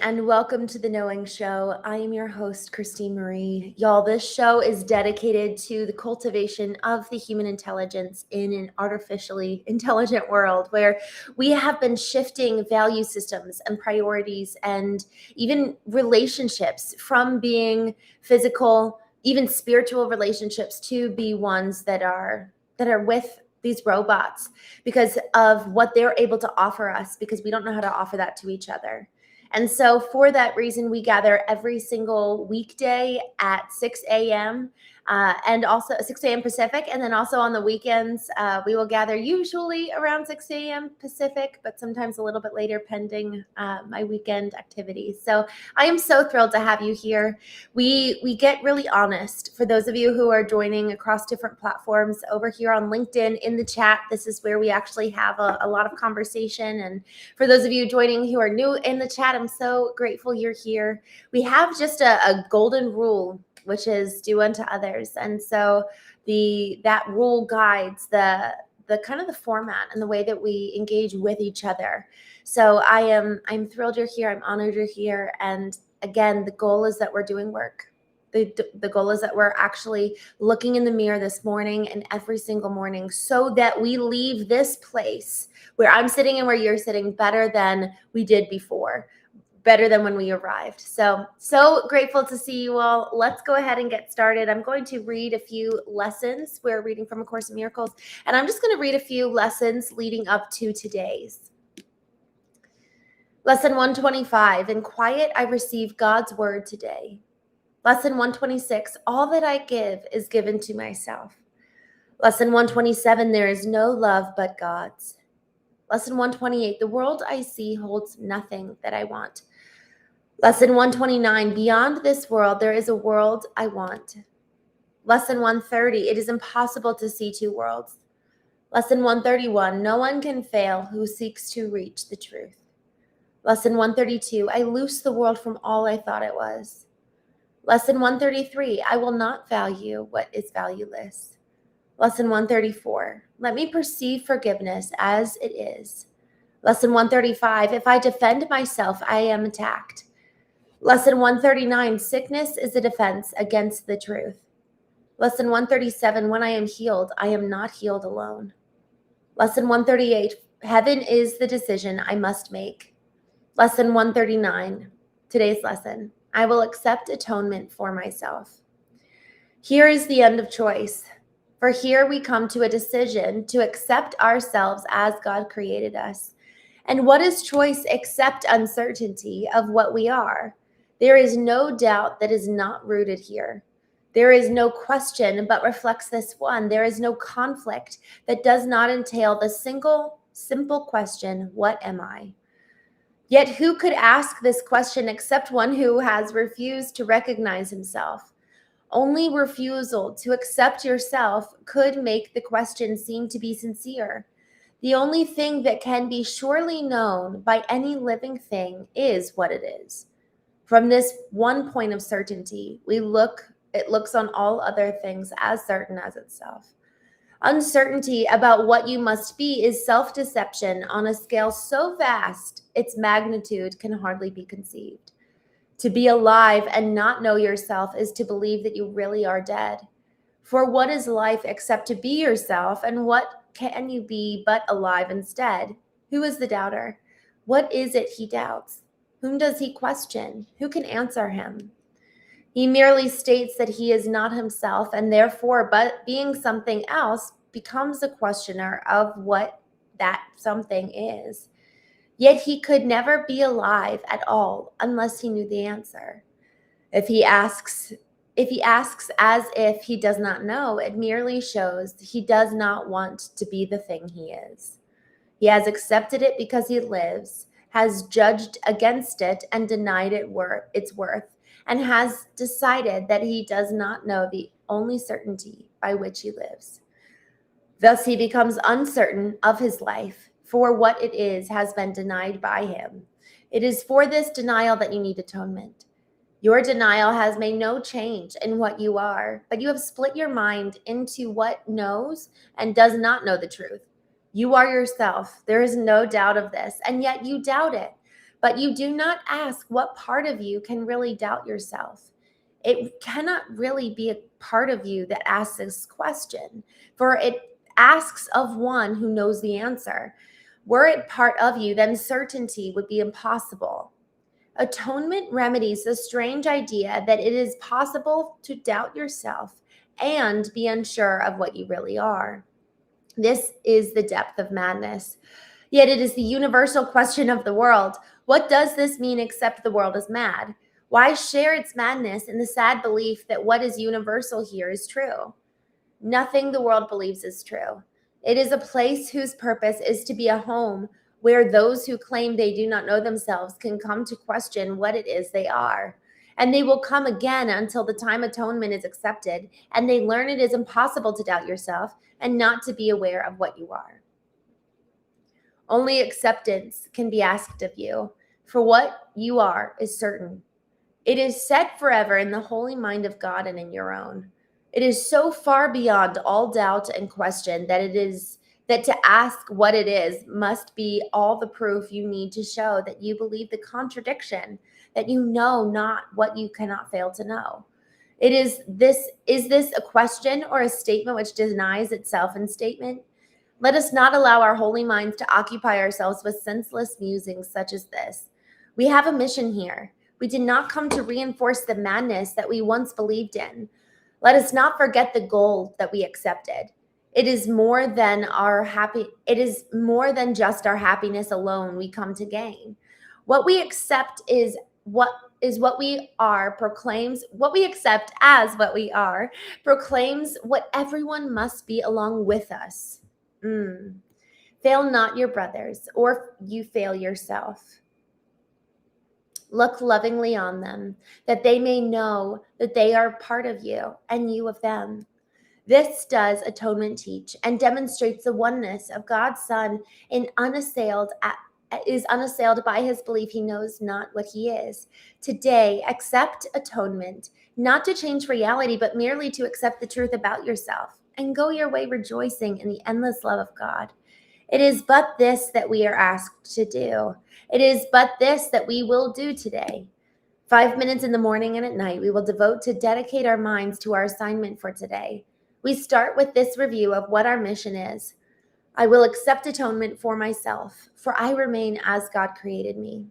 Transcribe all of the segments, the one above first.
and welcome to the Knowing Show. I am your host, Christine Marie. Y'all, this show is dedicated to the cultivation of the human intelligence in an artificially intelligent world where we have been shifting value systems and priorities and even relationships from being physical, even spiritual relationships to be ones that are with these robots because of what they're able to offer us, because we don't know how to offer that to each other. And so for that reason, we gather every single weekday at 6 a.m. And also 6 a.m. Pacific. And then also on the weekends, we will gather usually around 6 a.m. Pacific, but sometimes a little bit later pending my weekend activities. So I am so thrilled to have you here. We get really honest. For those of you who are joining across different platforms over here on LinkedIn in the chat, this is where we actually have a lot of conversation. And for those of you joining who are new in the chat, I'm so grateful you're here. We have just a golden rule, which is do unto others. And so that rule guides the kind of the format and the way that we engage with each other. So I'm thrilled you're here. I'm honored you're here. And again, the goal is that we're doing work. The goal is that we're actually looking in the mirror this morning and every single morning so that we leave this place where I'm sitting and where you're sitting better than we did before, better than when we arrived. So grateful to see you all. Let's go ahead and get started. I'm going to read a few lessons. We're reading from A Course in Miracles, and I'm just going to read a few lessons leading up to today's. Lesson 125, in quiet I receive God's word today. Lesson 126, all that I give is given to myself. Lesson 127, there is no love but God's. Lesson 128, the world I see holds nothing that I want. Lesson 129, beyond this world, there is a world I want. Lesson 130, it is impossible to see two worlds. Lesson 131, no one can fail who seeks to reach the truth. Lesson 132, I loose the world from all I thought it was. Lesson 133, I will not value what is valueless. Lesson 134, let me perceive forgiveness as it is. Lesson 135, if I defend myself, I am attacked. Lesson 139, sickness is a defense against the truth. Lesson 137, when I am healed, I am not healed alone. Lesson 138, heaven is the decision I must make. Lesson 139, today's lesson, I will accept atonement for myself. Here is the end of choice. For here we come to a decision to accept ourselves as God created us. And what is choice except uncertainty of what we are? There is no doubt that is not rooted here. There is no question but reflects this one. There is no conflict that does not entail the simple question, what am I? Yet who could ask this question except one who has refused to recognize himself? Only refusal to accept yourself could make the question seem to be sincere. The only thing that can be surely known by any living thing is what it is. From this one point of certainty, it looks on all other things as certain as itself. Uncertainty about what you must be is self-deception on a scale so vast, its magnitude can hardly be conceived. To be alive and not know yourself is to believe that you really are dead. For what is life except to be yourself, and what can you be but alive instead? Who is the doubter? What is it he doubts? Whom does he question? Who can answer him? He merely states that he is not himself, and therefore, but being something else, becomes a questioner of what that something is. Yet he could never be alive at all unless he knew the answer. If he asks as if he does not know, it merely shows he does not want to be the thing he is. He has accepted it because he lives, has judged against it and denied its worth, and has decided that he does not know the only certainty by which he lives. Thus he becomes uncertain of his life, for what it is has been denied by him. It is for this denial that you need atonement. Your denial has made no change in what you are, but you have split your mind into what knows and does not know the truth. You are yourself. There is no doubt of this, and yet you doubt it. but you do not ask what part of you can really doubt yourself. It cannot really be a part of you that asks this question, for it asks of one who knows the answer. Were it part of you, then certainty would be impossible. Atonement remedies the strange idea that it is possible to doubt yourself and be unsure of what you really are. This is the depth of madness. Yet it is the universal question of the world. What does this mean except the world is mad? Why share its madness in the sad belief that what is universal here is true? Nothing the world believes is true. It is a place whose purpose is to be a home where those who claim they do not know themselves can come to question what it is they are. And they will come again until the time atonement is accepted and they learn it is impossible to doubt yourself and not to be aware of what you are. Only acceptance can be asked of you, for what you are is certain. It is set forever in the holy mind of God and in your own. It is so far beyond all doubt and question that to ask what it is must be all the proof you need to show that you believe the contradiction, that you know not what you cannot fail to know. Is this a question or a statement which denies itself in statement? Let us not allow our holy minds to occupy ourselves with senseless musings such as this. We have a mission here. We did not come to reinforce the madness that we once believed in. Let us not forget the goal that we accepted. It is more than just our happiness alone we come to gain. What we accept is what we are, proclaims what we accept as what we are, proclaims what everyone must be along with us. Fail not your brothers, or you fail yourself. Look lovingly on them, that they may know that they are part of you and you of them. This does atonement teach and demonstrates the oneness of God's Son is unassailed by his belief he knows not what he is. Today, accept atonement, not to change reality, but merely to accept the truth about yourself and go your way rejoicing in the endless love of God. It is but this that we are asked to do. It is but this that we will do today. 5 minutes in the morning and at night, we will devote to dedicate our minds to our assignment for today. We start with this review of what our mission is. I will accept atonement for myself, for I remain as God created me.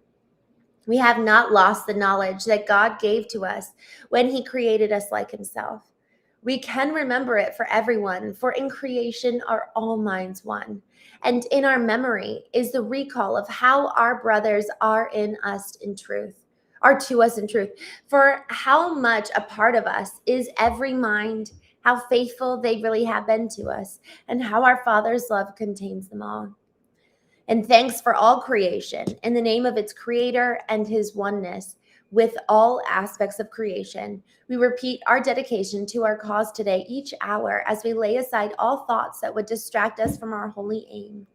We have not lost the knowledge that God gave to us when he created us like himself. We can remember it for everyone, for in creation are all minds one. And in our memory is the recall of how our brothers are to us in truth. For how much a part of us is every mind, how faithful they really have been to us, and how our Father's love contains them all. And thanks for all creation in the name of its creator and his oneness with all aspects of creation. We repeat our dedication to our cause today each hour as we lay aside all thoughts that would distract us from our holy aim.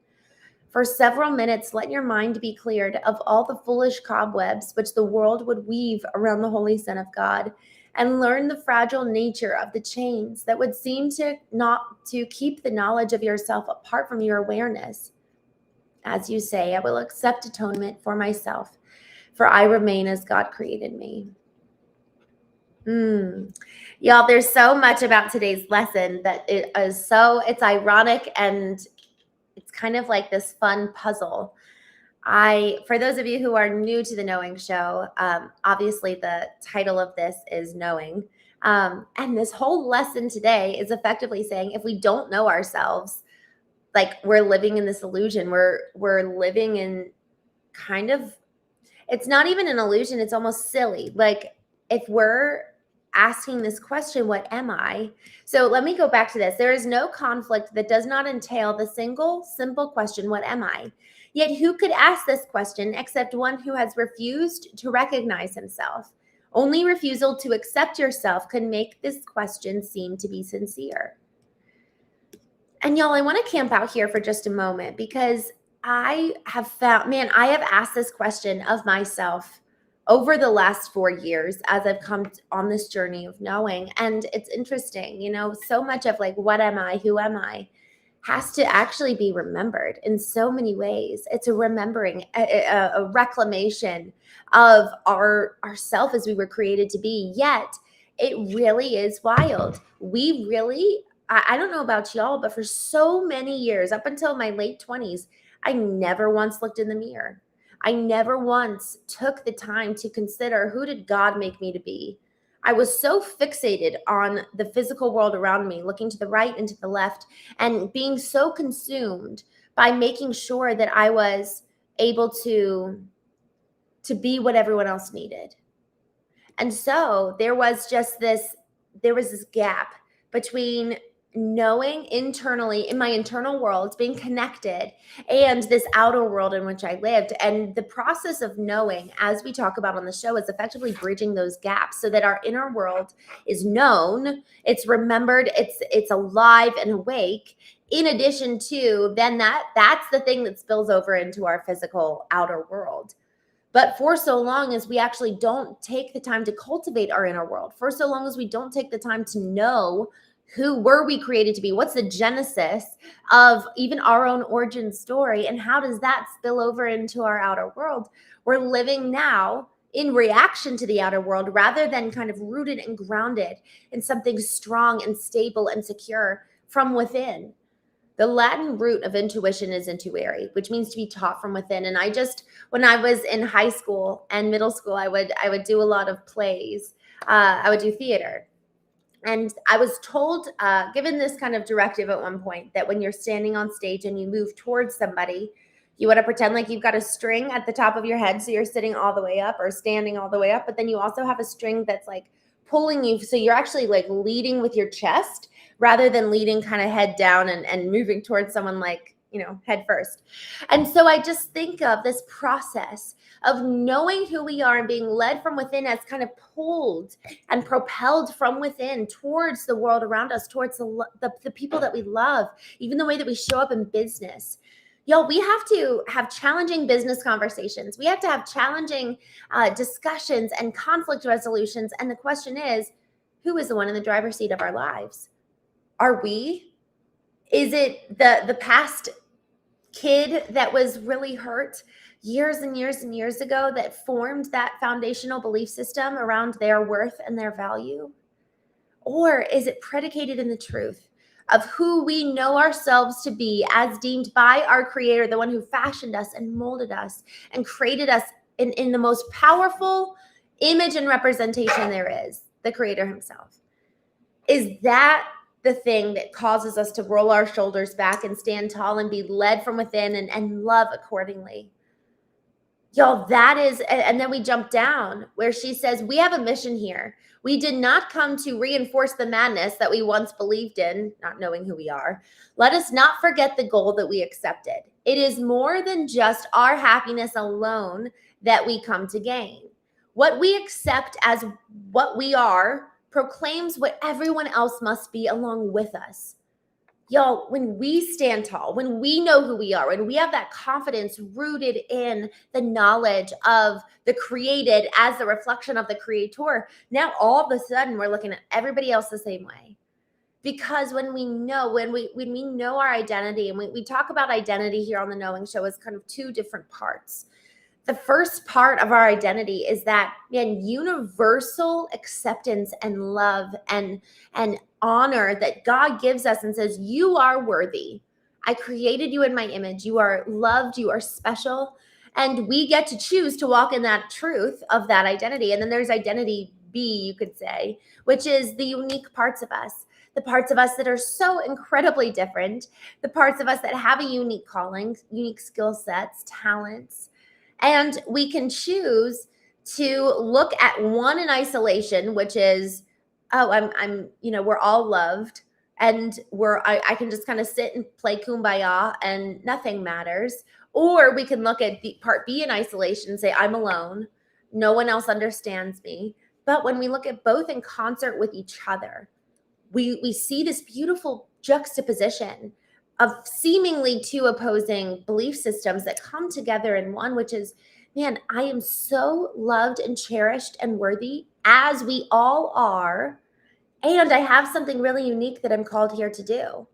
For several minutes, let your mind be cleared of all the foolish cobwebs which the world would weave around the Holy Son of God, and learn the fragile nature of the chains that would seem to keep the knowledge of yourself apart from your awareness. As you say, I will accept atonement for myself, for I remain as God created me. Y'all, there's so much about today's lesson that it's ironic and it's kind of like this fun puzzle. For those of you who are new to the Knowing Show, obviously the title of this is Knowing. And this whole lesson today is effectively saying if we don't know ourselves, like we're living in this illusion, we're living in kind of, it's not even an illusion, it's almost silly. Like if we're asking this question, what am I? So let me go back to this. There is no conflict that does not entail the single, simple question, what am I? Yet who could ask this question except one who has refused to recognize himself? Only refusal to accept yourself can make this question seem to be sincere. And y'all, I want to camp out here for just a moment because I have asked this question of myself over the last 4 years as I've come on this journey of knowing. And it's interesting, so much of like, what am I? Who am I? has to actually be remembered in so many ways. It's a remembering, a reclamation of ourself as we were created to be. Yet it really is wild. We really, I don't know about y'all, but for so many years, up until my late 20s, I never once looked in the mirror. I never once took the time to consider, who did God make me to be? I was so fixated on the physical world around me, looking to the right and to the left, and being so consumed by making sure that I was able to be what everyone else needed. And so there was this gap between knowing internally, in my internal world, being connected, and this outer world in which I lived. And the process of knowing, as we talk about on the show, is effectively bridging those gaps so that our inner world is known, it's remembered, it's alive and awake. In addition to then that's the thing that spills over into our physical outer world. But for so long as we actually don't take the time to cultivate our inner world, for so long as we don't take the time to know, who were we created to be? What's the genesis of even our own origin story? And how does that spill over into our outer world? We're living now in reaction to the outer world rather than kind of rooted and grounded in something strong and stable and secure from within. The Latin root of intuition is intuere, which means to be taught from within. And when I was in high school and middle school, I would do a lot of plays. I would do theater. And I was told, given this kind of directive at one point, that when you're standing on stage and you move towards somebody, you want to pretend like you've got a string at the top of your head. So you're sitting all the way up or standing all the way up. But then you also have a string that's like pulling you. So you're actually like leading with your chest rather than leading kind of head down and moving towards someone like, head first. And so I just think of this process of knowing who we are and being led from within as kind of pulled and propelled from within towards the world around us, towards the people that we love, even the way that we show up in business. Y'all, we have to have challenging business conversations. We have to have challenging discussions and conflict resolutions. And the question is, who is the one in the driver's seat of our lives? Are we? Is it the past kid that was really hurt years and years and years ago that formed that foundational belief system around their worth and their value? Or is it predicated in the truth of who we know ourselves to be as deemed by our Creator, the one who fashioned us and molded us and created us in the most powerful image and representation there is, the Creator himself? Is that the thing that causes us to roll our shoulders back and stand tall and be led from within and love accordingly? Y'all, that is, and then we jump down where she says, we have a mission here. We did not come to reinforce the madness that we once believed in, not knowing who we are. Let us not forget the goal that we accepted. It is more than just our happiness alone that we come to gain. What we accept as what we are proclaims what everyone else must be along with us. Y'all, when we stand tall, when we know who we are, when we have that confidence rooted in the knowledge of the created as the reflection of the Creator, now all of a sudden we're looking at everybody else the same way. Because when we know our identity, and we talk about identity here on the Knowing Show as kind of two different parts. The first part of our identity is that, universal acceptance and love and honor that God gives us and says, you are worthy. I created you in my image. You are loved. You are special. And we get to choose to walk in that truth of that identity. And then there's identity B, you could say, which is the unique parts of us. The parts of us that are so incredibly different. The parts of us that have a unique calling, unique skill sets, talents. And we can choose to look at one in isolation, which is, we're all loved, and I can just kind of sit and play kumbaya and nothing matters. Or we can look at part B in isolation and say, I'm alone. No one else understands me. But when we look at both in concert with each other, we see this beautiful juxtaposition of seemingly two opposing belief systems that come together in one, which is, I am so loved and cherished and worthy as we all are. And I have something really unique that I'm called here to do.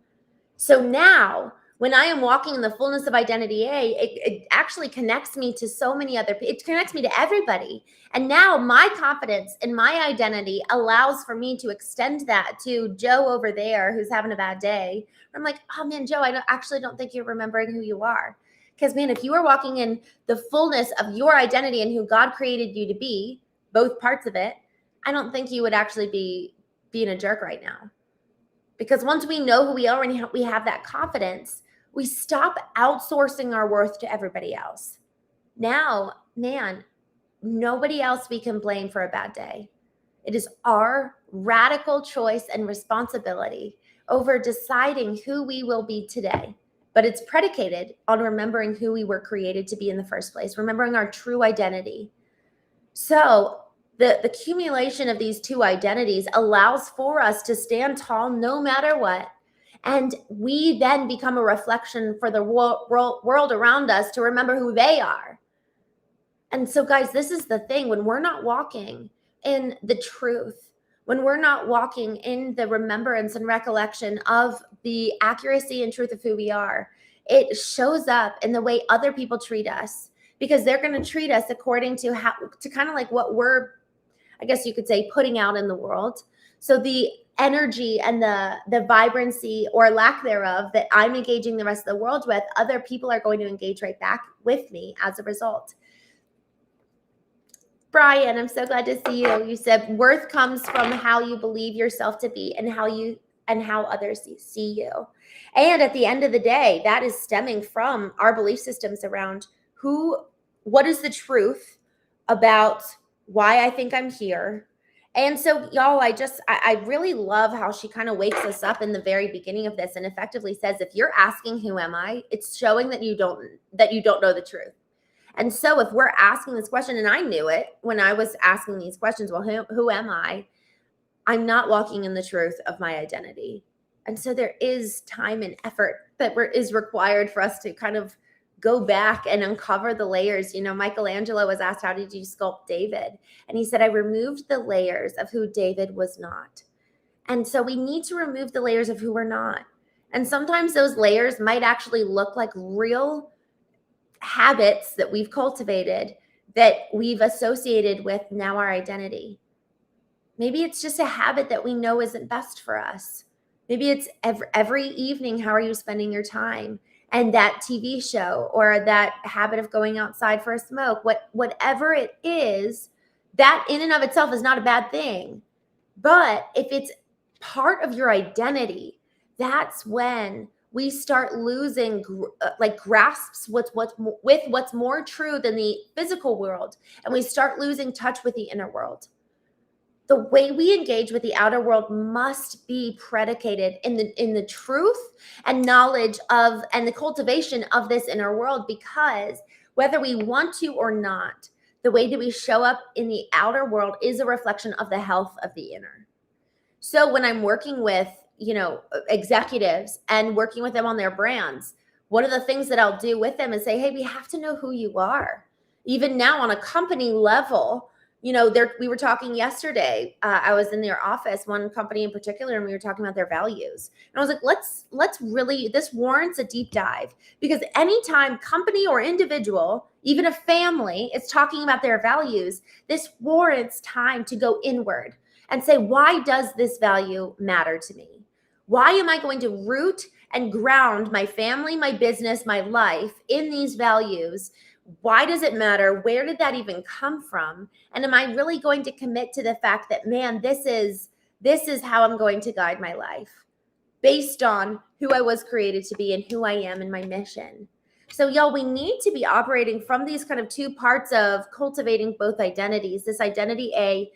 So now, when I am walking in the fullness of identity A, it actually connects me to so many other people. It connects me to everybody. And now my confidence in my identity allows for me to extend that to Joe over there who's having a bad day. I'm like, oh man, Joe, actually don't think you're remembering who you are. Because man, if you are walking in the fullness of your identity and who God created you to be, both parts of it, I don't think you would actually be being a jerk right now. Because once we know who we are and we have that confidence, we stop outsourcing our worth to everybody else. Now, man, nobody else we can blame for a bad day. It is our radical choice and responsibility over deciding who we will be today. But it's predicated on remembering who we were created to be in the first place, remembering our true identity. So the accumulation of these two identities allows for us to stand tall no matter what. And we then become a reflection for the world around us to remember who they are. And so, guys, this is the thing. When we're not walking in the truth, when we're not walking in the remembrance and recollection of the accuracy and truth of who we are, it shows up in the way other people treat us, because they're going to treat us according to how, to kind of like what we're, I guess you could say, putting out in the world. So the energy and the vibrancy or lack thereof that I'm engaging the rest of the world with, other people are going to engage right back with me as a result. Brian, I'm so glad to see you. You said worth comes from how you believe yourself to be and how others see you. And at the end of the day, that is stemming from our belief systems around what is the truth about why I think I'm here. And so, y'all, I really love how she kind of wakes us up in the very beginning of this and effectively says, if you're asking who am I, it's showing that you don't know the truth. And so if we're asking this question, and I knew it when I was asking these questions, well, who am I? I'm not walking in the truth of my identity. And so there is time and effort that is required for us to kind of go back and uncover the layers. You know, Michelangelo was asked, how did you sculpt David? And he said, I removed the layers of who David was not. And so we need to remove the layers of who we're not. And sometimes those layers might actually look like real habits that we've cultivated that we've associated with now our identity. Maybe it's just a habit that we know isn't best for us. Maybe it's every evening, how are you spending your time? And that TV show or that habit of going outside for a smoke, whatever it is, that in and of itself is not a bad thing. But if it's part of your identity, that's when we start losing grasps with what's more true than the physical world, and we start losing touch with the inner world. The way we engage with the outer world must be predicated in the truth and knowledge of and the cultivation of this inner world, because whether we want to or not, the way that we show up in the outer world is a reflection of the health of the inner. So when I'm working with executives and working with them on their brands, one of the things that I'll do with them is say, hey, we have to know who you are. Even now on a company level, we were talking yesterday. I was in their office, one company in particular, and we were talking about their values. And I was like, let's really, this warrants a deep dive, because anytime company or individual, even a family, is talking about their values, this warrants time to go inward and say, why does this value matter to me? Why am I going to root and ground my family, my business, my life in these values? Why does it matter? Where did that even come from? And am I really going to commit to the fact that, man, this is how I'm going to guide my life based on who I was created to be and who I am and my mission? So, y'all, we need to be operating from these kind of two parts of cultivating both identities, this identity A,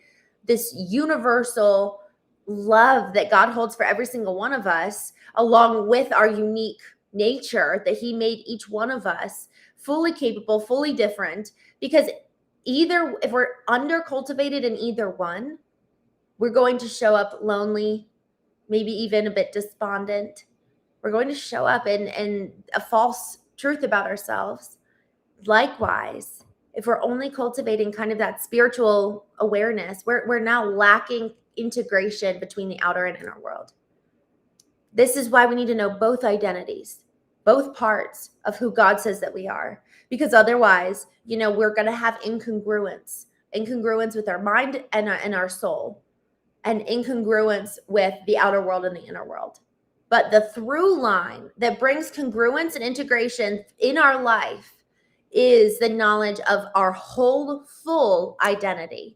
this universal love that God holds for every single one of us, along with our unique nature that he made each one of us fully capable, fully different. Because either, if we're under cultivated in either one, we're going to show up lonely, maybe even a bit despondent. We're going to show up in a false truth about ourselves. Likewise, if we're only cultivating kind of that spiritual awareness, we're now lacking integration between the outer and inner world. This is why we need to know both identities, both parts of who God says that we are, because otherwise, we're going to have incongruence with our mind and our soul, and incongruence with the outer world and the inner world. But the through line that brings congruence and integration in our life is the knowledge of our whole, full identity.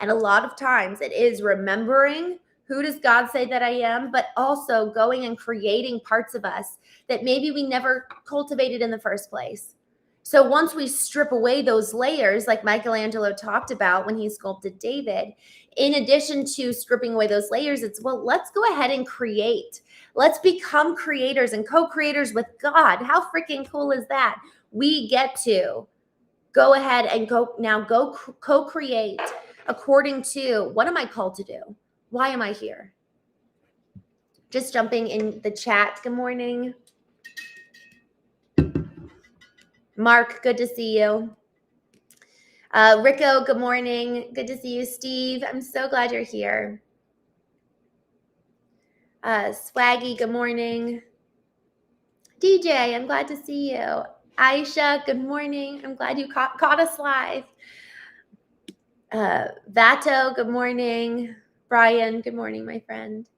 And a lot of times it is remembering who does God say that I am, but also going and creating parts of us that maybe we never cultivated in the first place. So once we strip away those layers, like Michelangelo talked about when he sculpted David, in addition to stripping away those layers, it's, well, let's go ahead and create. Let's become creators and co-creators with God. How freaking cool is that? We get to go ahead and go co-create according to, what am I called to do? Why am I here? Just jumping in the chat. Good morning. Mark, good to see you. Rico, good morning. Good to see you. Steve, I'm so glad you're here. Swaggy, good morning. DJ, I'm glad to see you. Aisha, good morning. I'm glad you caught us live. Vato, good morning. Brian, good morning, my friend.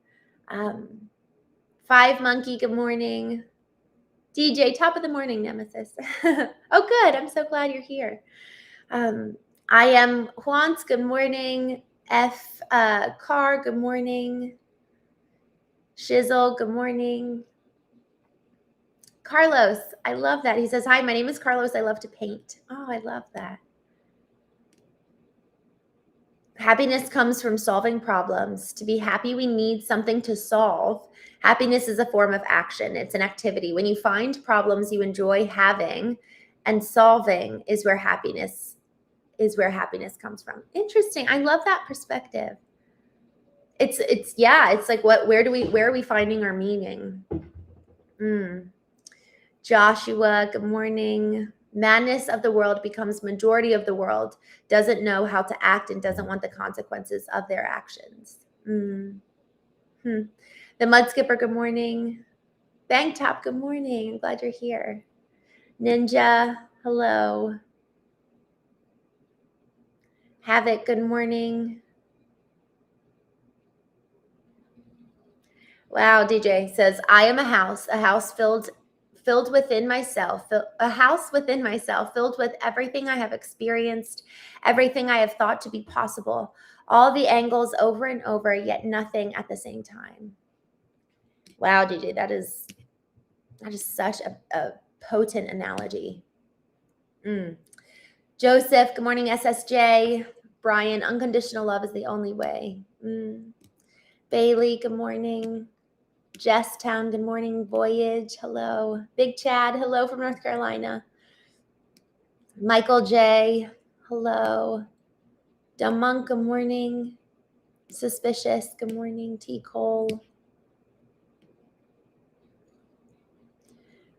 Five Monkey, good morning. DJ, top of the morning, Nemesis. Oh, good. I'm so glad you're here. I am Juan's, good morning. Carr, good morning. Shizzle, good morning. Carlos, I love that. He says, hi, my name is Carlos. I love to paint. Oh, I love that. Happiness comes from solving problems. To be happy, we need something to solve. Happiness is a form of action. It's an activity. When you find problems you enjoy having and solving is where happiness comes from. Interesting. I love that perspective. It's like where are we finding our meaning? Joshua, good morning. Madness of the world becomes majority of the world, doesn't know how to act and doesn't want the consequences of their actions. The Mud Skipper, good morning. Bang Top, good morning. I'm glad you're here. Ninja, hello. Havoc, good morning. Wow, DJ says, I am a house filled within myself, a house within myself, filled with everything I have experienced, everything I have thought to be possible, all the angles over and over, yet nothing at the same time. Wow, DJ, that is such a potent analogy. Joseph, good morning, SSJ. Brian, unconditional love is the only way. Bailey, good morning. Jess Town, good morning. Voyage, hello. Big Chad, hello from North Carolina. Michael J, hello. Dumb Monk, good morning. Suspicious, good morning. T. Cole.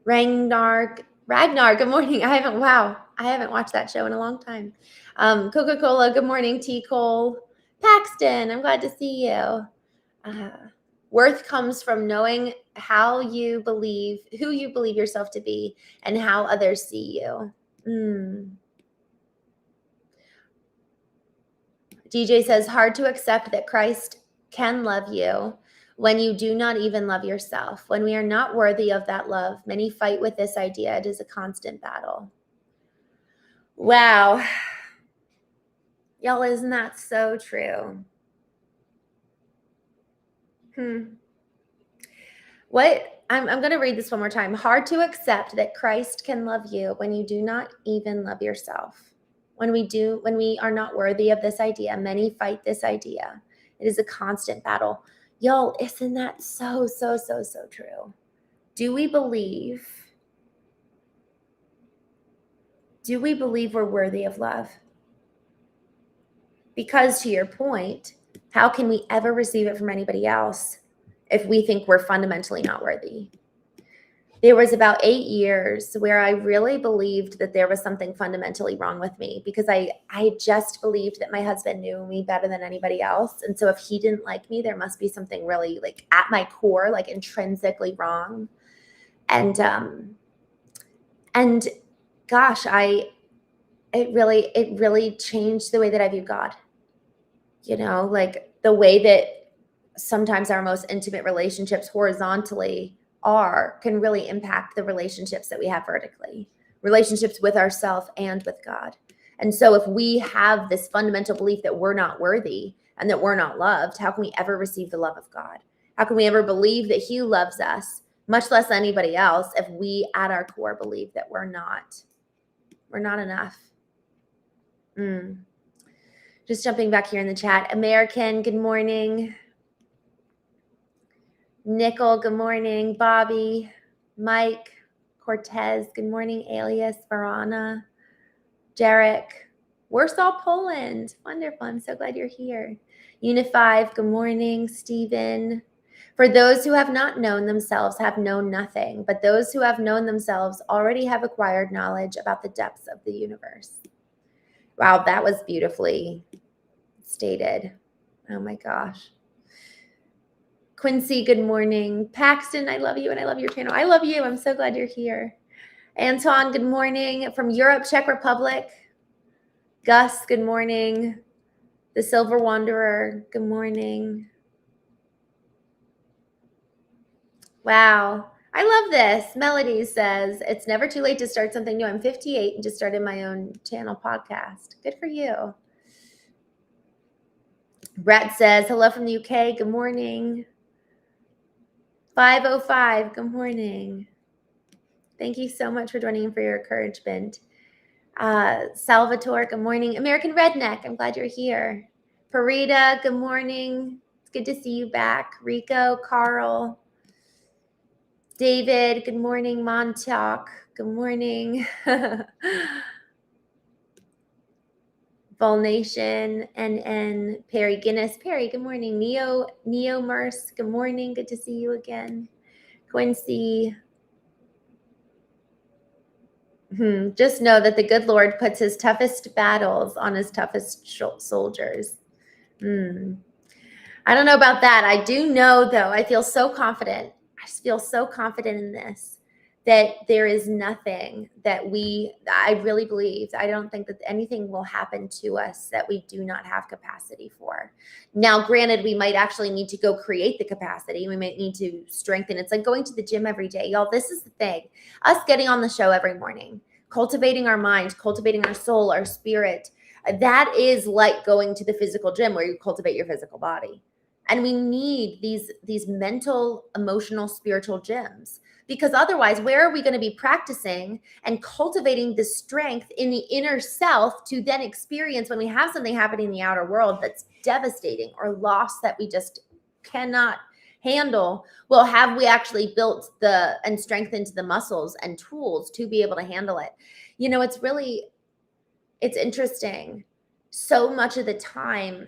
Ragnar, good morning. I haven't watched that show in a long time. Coca-Cola, good morning. T. Cole. Paxton, I'm glad to see you. Worth comes from knowing who you believe yourself to be and how others see you. DJ says, hard to accept that Christ can love you when you do not even love yourself. When we are not worthy of that love, many fight with this idea. It is a constant battle. Wow. Y'all, isn't that so true? What I'm going to read this one more time. Hard to accept that Christ can love you when you do not even love yourself. When we are not worthy of this idea, many fight this idea. It is a constant battle. Y'all, isn't that so true? Do we believe we're worthy of love? Because to your point, how can we ever receive it from anybody else if we think we're fundamentally not worthy? there was about 8 years where I really believed that there was something fundamentally wrong with me, because I just believed that my husband knew me better than anybody else. And so if he didn't like me, there must be something really, like, at my core, like, intrinsically wrong. And gosh, it really changed the way that I view God. Like, the way that sometimes our most intimate relationships horizontally can really impact the relationships that we have vertically, relationships with ourselves and with God. And so if we have this fundamental belief that we're not worthy and that we're not loved, how can we ever receive the love of God? How can we ever believe that he loves us, much less anybody else, if we at our core believe that we're not enough? Just jumping back here in the chat. American, good morning. Nickel, good morning. Bobby, Mike, Cortez, good morning. Alias, Verana, Jarek, Warsaw, Poland. Wonderful. I'm so glad you're here. Unifive, good morning. Stephen. For those who have not known themselves have known nothing, but those who have known themselves already have acquired knowledge about the depths of the universe. Wow, that was beautifully stated. Oh my gosh. Quincy, good morning. Paxton, I love you and I love your channel. I love you. I'm so glad you're here. Anton, good morning. From Europe, Czech Republic. Gus, good morning. The Silver Wanderer, good morning. Wow. I love this. Melody says, it's never too late to start something new. I'm 58 and just started my own channel podcast. Good for you. Brett says, hello from the UK. Good morning. 505, good morning. Thank you so much for joining and for your encouragement. Salvatore, good morning. American Redneck, I'm glad you're here. Parita, good morning. It's good to see you back. Rico, Carl, David, good morning. Montauk, good morning. Volnation, NN, Perry Guinness. Perry, good morning. Neo Merce, good morning. Good to see you again. Quincy. Just know that the good Lord puts his toughest battles on his toughest soldiers. I don't know about that. I do know, though, I feel so confident. I just feel so confident in this, that there is nothing that I really believe, I don't think that anything will happen to us that we do not have capacity for. Now, granted, we might actually need to go create the capacity. We might need to strengthen. It's like going to the gym every day. Y'all, this is the thing. Us getting on the show every morning, cultivating our mind, cultivating our soul, our spirit, that is like going to the physical gym where you cultivate your physical body. And we need these mental, emotional, spiritual gyms. Because otherwise, where are we going to be practicing and cultivating the strength in the inner self to then experience when we have something happening in the outer world that's devastating or loss that we just cannot handle? Well, have we actually built and strengthened the muscles and tools to be able to handle it? It's interesting. So much of the time,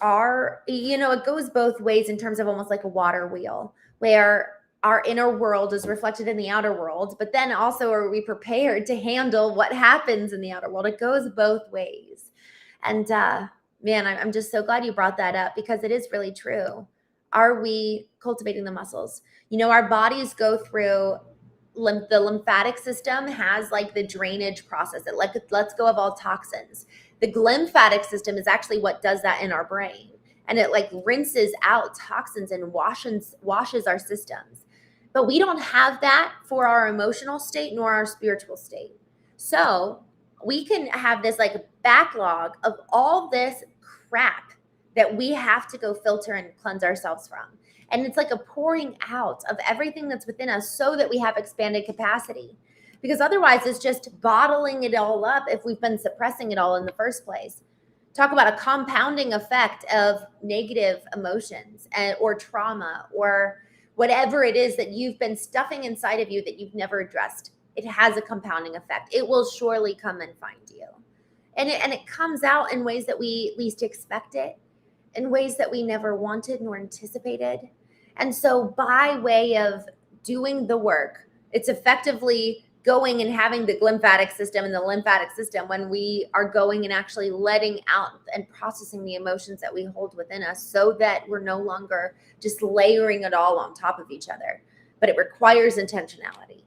it goes both ways in terms of almost like a water wheel, where our inner world is reflected in the outer world, but then also are we prepared to handle what happens in the outer world? It goes both ways. And man, I'm just so glad you brought that up, because it is really true. Are we cultivating the muscles? Our bodies go through, the lymphatic system has like the drainage process. It lets go of all toxins. The glymphatic system is actually what does that in our brain. And it like rinses out toxins and washes our systems. But we don't have that for our emotional state nor our spiritual state. So we can have this like backlog of all this crap that we have to go filter and cleanse ourselves from. And it's like a pouring out of everything that's within us so that we have expanded capacity. Because otherwise it's just bottling it all up if we've been suppressing it all in the first place. Talk about a compounding effect of negative emotions or trauma or whatever it is that you've been stuffing inside of you that you've never addressed. It has a compounding effect. It will surely come and find you. And it comes out in ways that we least expect it, in ways that we never wanted nor anticipated. And so by way of doing the work. It's effectively going and having the lymphatic system and the lymphatic system when we are going and actually letting out and processing the emotions that we hold within us, so that we're no longer just layering it all on top of each other. But it requires intentionality.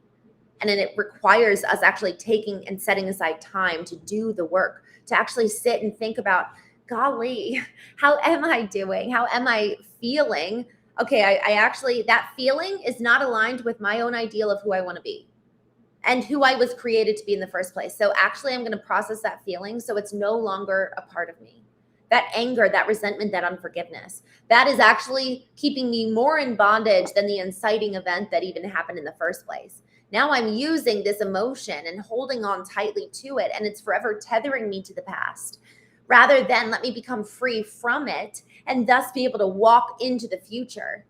And then it requires us actually taking and setting aside time to do the work, to actually sit and think about, golly, how am I doing? How am I feeling? Okay, I actually, that feeling is not aligned with my own ideal of who I want to be and who I was created to be in the first place. So actually, I'm going to process that feeling so it's no longer a part of me. That anger, that resentment, that unforgiveness, that is actually keeping me more in bondage than the inciting event that even happened in the first place. Now I'm using this emotion and holding on tightly to it, and it's forever tethering me to the past, rather than let me become free from it and thus be able to walk into the future.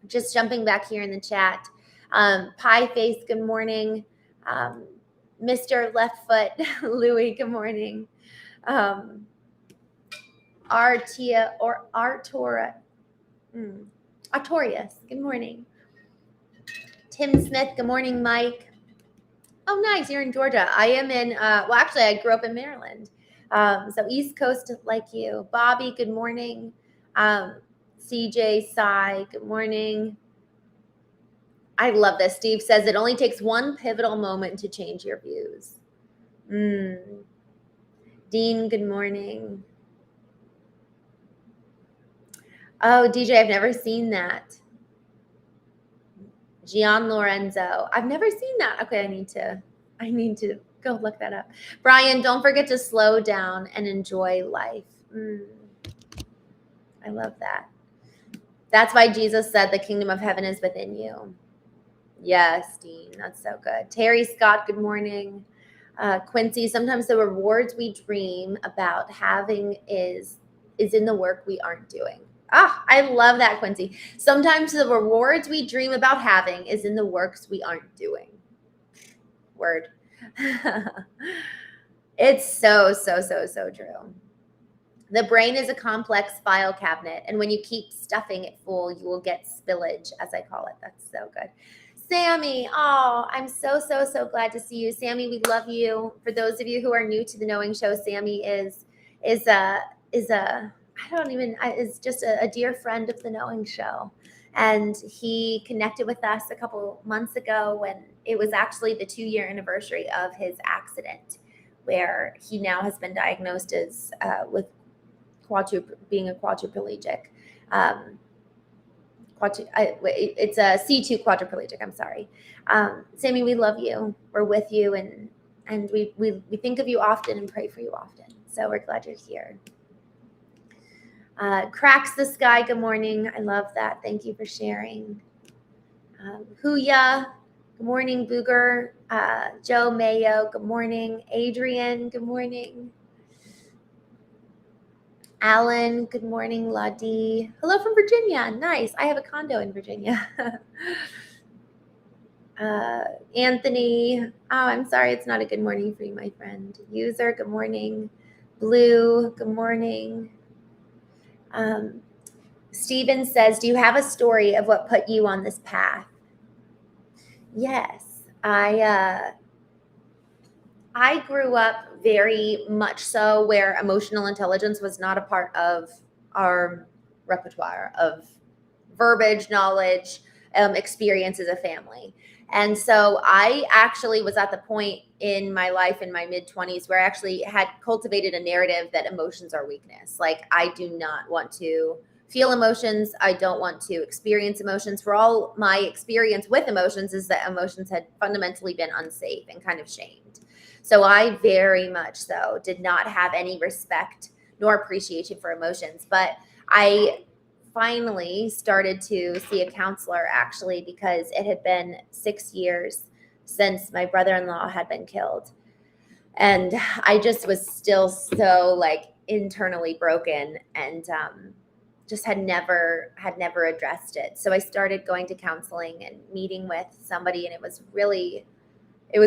Just jumping back here in the chat. Pie Face, good morning. Mr. Left Foot, Louie, good morning. Artia or Artora, Artorius, good morning. Tim Smith, good morning, Mike. Oh, nice, you're in Georgia. I am in, well, actually, I grew up in Maryland. So East Coast like you. Bobby, good morning. CJ, Sai, good morning. I love this. Steve says it only takes one pivotal moment to change your views. Dean, good morning. Oh, DJ, I've never seen that. Gian Lorenzo, I've never seen that. Okay, I need to go look that up. Brian, don't forget to slow down and enjoy life. I love that. That's why Jesus said the kingdom of heaven is within you. Yes, Dean, that's so good. Terry Scott, good morning. Quincy, sometimes the rewards we dream about having is in the work we aren't doing. I love that, Quincy. Sometimes the rewards we dream about having is in the works we aren't doing. Word. It's so true. The brain is a complex file cabinet, and when you keep stuffing it full, you will get spillage, as I call it. That's so good. Sammy, oh, I'm so glad to see you. Sammy, we love you. For those of you who are new to the Knowing Show, Sammy is just a dear friend of the Knowing Show. And he connected with us a couple months ago when it was actually the 2-year anniversary of his accident, where he now has been diagnosed as with being a quadriplegic. It's a C2 quadriplegic. I'm sorry. Sammy, we love you. We're with you, and we think of you often and pray for you often. So we're glad you're here. Cracks the Sky, good morning. I love that. Thank you for sharing. Huya, good morning. Booger, Joe Mayo, good morning. Adrian, good morning. Alan, good morning. Ladi, hello from Virginia. Nice. I have a condo in Virginia. Anthony, oh, I'm sorry. It's not a good morning for you, my friend. User, good morning. Blue, good morning. Steven says, do you have a story of what put you on this path? Yes, I grew up very much so where emotional intelligence was not a part of our repertoire of verbiage, knowledge, experience as a family. And so I actually was at the point in my life in my mid-20s where I actually had cultivated a narrative that emotions are weakness. Like, I do not want to feel emotions. I don't want to experience emotions. For all my experience with emotions is that emotions had fundamentally been unsafe and kind of shamed. So I very much so did not have any respect nor appreciation for emotions. But I finally started to see a counselor, actually, because it had been 6 years since my brother-in-law had been killed. And I just was still so internally broken and just had never addressed it. So I started going to counseling and meeting with somebody, and it was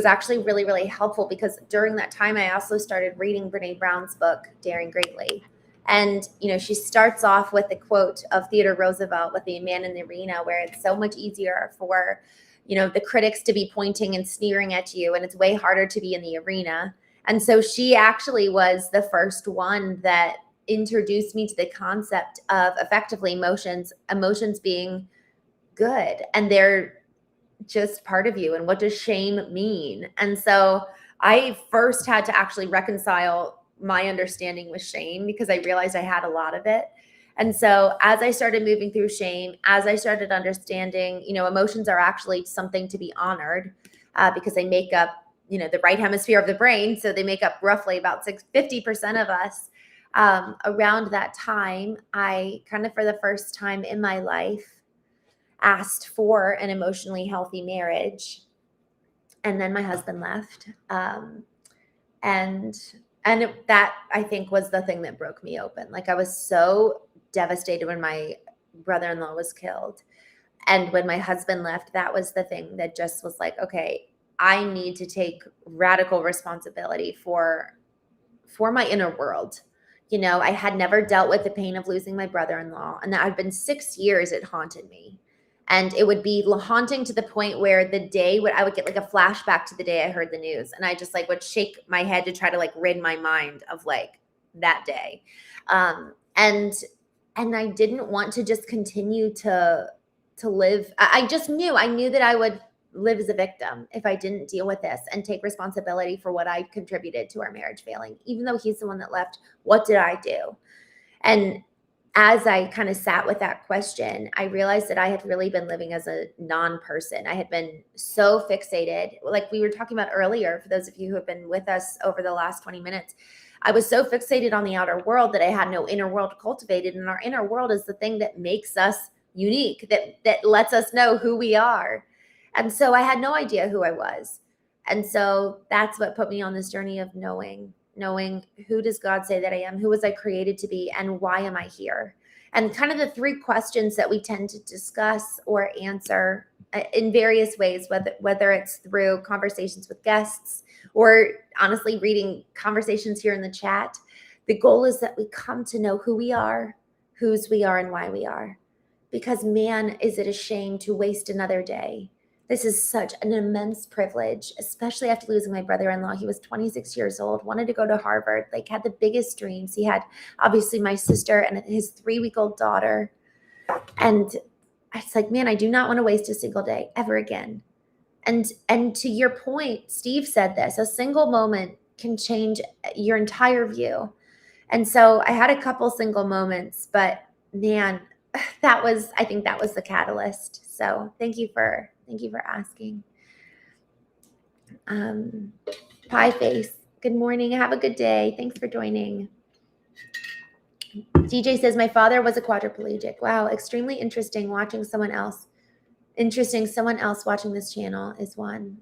actually really, really helpful, because during that time I also started reading Brene Brown's book, Daring Greatly. And, she starts off with the quote of Theodore Roosevelt with the man in the arena, where it's so much easier for, the critics to be pointing and sneering at you, and it's way harder to be in the arena. And so she actually was the first one that introduced me to the concept of effectively emotions being good, and they're just part of you. And what does shame mean? And so I first had to actually reconcile my understanding with shame, because I realized I had a lot of it. And so as I started moving through shame, as I started understanding, emotions are actually something to be honored, because they make up, the right hemisphere of the brain. So they make up roughly about 50% of us. Around that time, I kind of, for the first time in my life, asked for an emotionally healthy marriage. And then my husband left. That, I think, was the thing that broke me open. Like, I was so devastated when my brother-in-law was killed. And when my husband left, that was the thing that just was like, okay, I need to take radical responsibility for my inner world. I had never dealt with the pain of losing my brother-in-law, and that had been 6 years it haunted me. And it would be haunting to the point where I would get like a flashback to the day I heard the news, and I just like would shake my head to try to like rid my mind of like that day. And I didn't want to just continue to live. I knew that I would live as a victim if I didn't deal with this and take responsibility for what I contributed to our marriage failing. Even though he's the one that left, what did I do? And as I kind of sat with that question, I realized that I had really been living as a non-person. I had been so fixated, like we were talking about earlier, for those of you who have been with us over the last 20 minutes, I was so fixated on the outer world that I had no inner world cultivated. And our inner world is the thing that makes us unique, that lets us know who we are. And so I had no idea who I was. And so that's what put me on this journey of knowing who does God say that I am, who was I created to be, and why am I here? And kind of the 3 questions that we tend to discuss or answer in various ways, whether it's through conversations with guests or honestly reading conversations here in the chat. The goal is that we come to know who we are, whose we are, and why we are. Because man, is it a shame to waste another day. This is such an immense privilege, especially after losing my brother-in-law. He was 26 years old, wanted to go to Harvard, like had the biggest dreams. He had obviously my sister and his 3-week-old daughter. And it's like, man, I do not want to waste a single day ever again. And to your point, Steve said this, a single moment can change your entire view. And so I had a couple single moments, but man, I think that was the catalyst. So thank you for asking. Pie face, good morning. Have a good day. Thanks for joining. DJ says, my father was a quadriplegic. Wow, extremely interesting watching someone else. Someone else watching this channel is one.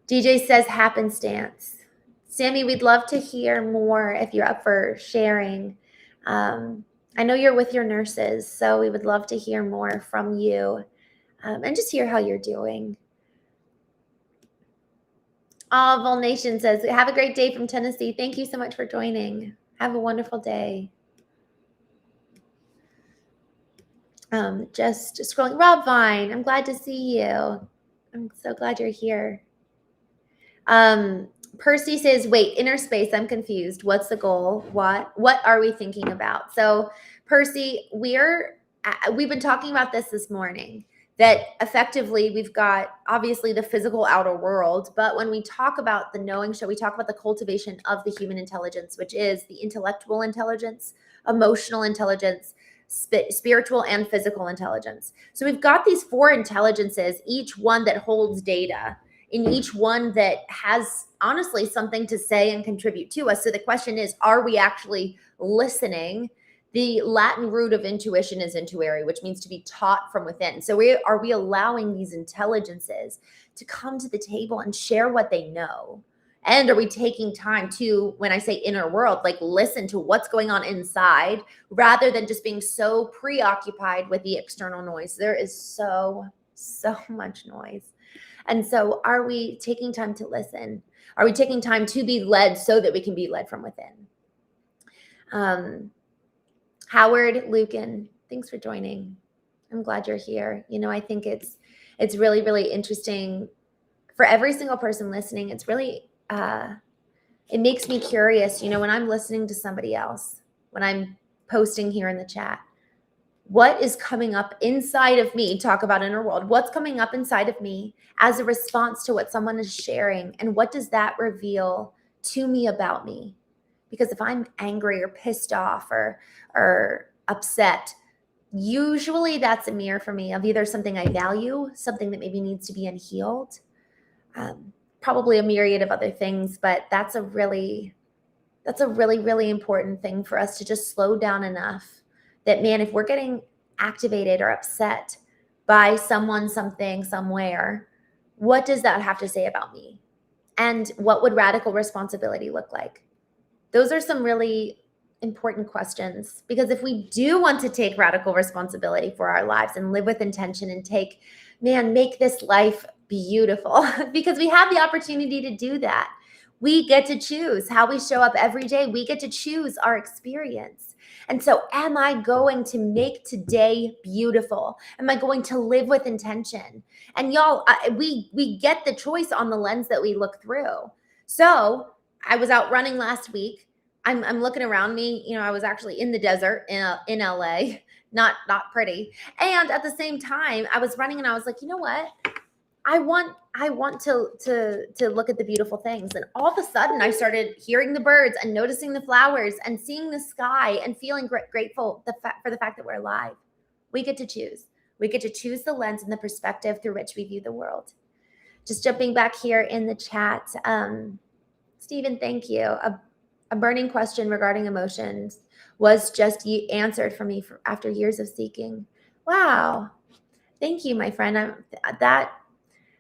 DJ says, happenstance. Sammy, we'd love to hear more if you're up for sharing. I know you're with your nurses, so we would love to hear more from you and just hear how you're doing. Vol Nation says, have a great day from Tennessee. Thank you so much for joining. Have a wonderful day. Just scrolling. Rob Vine, I'm glad to see you. I'm so glad you're here. Percy says, wait, inner space, I'm confused. What's the goal? What are we thinking about? So Percy, we've been talking about this morning, that effectively we've got obviously the physical outer world, but when we talk about the knowing show, we talk about the cultivation of the human intelligence, which is the intellectual intelligence, emotional intelligence, spiritual and physical intelligence. So we've got these 4 intelligences, each one that holds data, in each one that has honestly something to say and contribute to us. So the question is, are we actually listening? The Latin root of intuition is intuere, which means to be taught from within. So are we allowing these intelligences to come to the table and share what they know? And are we taking time to, when I say inner world, like listen to what's going on inside rather than just being so preoccupied with the external noise? There is so much noise. And so are we taking time to listen? Are we taking time to be led so that we can be led from within? Howard Lucan, thanks for joining. I'm glad you're here. I think it's really, really interesting for every single person listening. It's really, it makes me curious, when I'm listening to somebody else, when I'm posting here in the chat, what is coming up inside of me? Talk about inner world. What's coming up inside of me as a response to what someone is sharing? And what does that reveal to me about me? Because if I'm angry or pissed off or upset, usually that's a mirror for me of either something I value, something that maybe needs to be unhealed, probably a myriad of other things. But that's a really, really important thing for us to just slow down enough that, man, if we're getting activated or upset by someone, something, somewhere, what does that have to say about me? And what would radical responsibility look like? Those are some really important questions, because if we do want to take radical responsibility for our lives and live with intention and make this life beautiful, because we have the opportunity to do that. We get to choose how we show up every day. We get to choose our experience. And so, am I going to make today beautiful? Am I going to live with intention? And y'all, we get the choice on the lens that we look through. So I was out running last week. I'm looking around me. I was actually in the desert in LA, not pretty. And at the same time, I was running and I was like, you know what? I want to look at the beautiful things. And all of a sudden I started hearing the birds and noticing the flowers and seeing the sky and feeling grateful for the fact that we're alive. We get to choose. We get to choose the lens and the perspective through which we view the world. Just jumping back here in the chat. Stephen, thank you. A burning question regarding emotions was just answered for me after years of seeking. Wow. Thank you, my friend.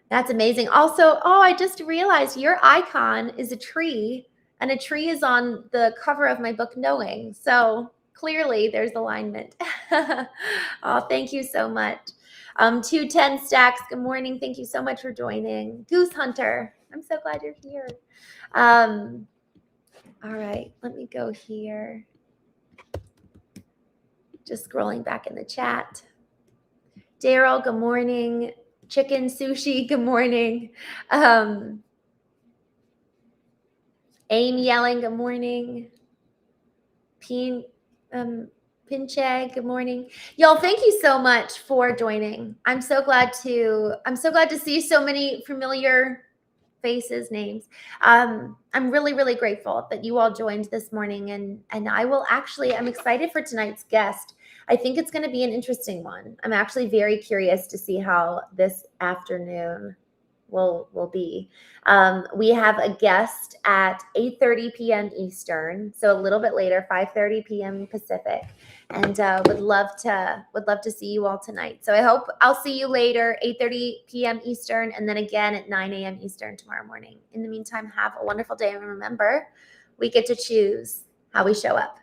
That's amazing. Also, I just realized your icon is a tree, and a tree is on the cover of my book, Knowing. So clearly there's alignment. Oh, thank you so much. 210 Stacks, good morning. Thank you so much for joining. Goose Hunter, I'm so glad you're here. All right, let me go here. Just scrolling back in the chat. Daryl, good morning. Chicken Sushi, good morning. Aim Yelling, good morning. Pinche, good morning. Y'all, thank you so much for joining. I'm so glad to see so many familiar faces, names. I'm really, really grateful that you all joined this morning, and I'm excited for tonight's guest. I think it's going to be an interesting one. I'm actually very curious to see how this afternoon will be. We have a guest at 8:30 p.m. Eastern, so a little bit later, 5:30 p.m. Pacific, and would love to see you all tonight. So I hope I'll see you later, 8:30 p.m. Eastern, and then again at 9 a.m. Eastern tomorrow morning. In the meantime, have a wonderful day, and remember, we get to choose how we show up.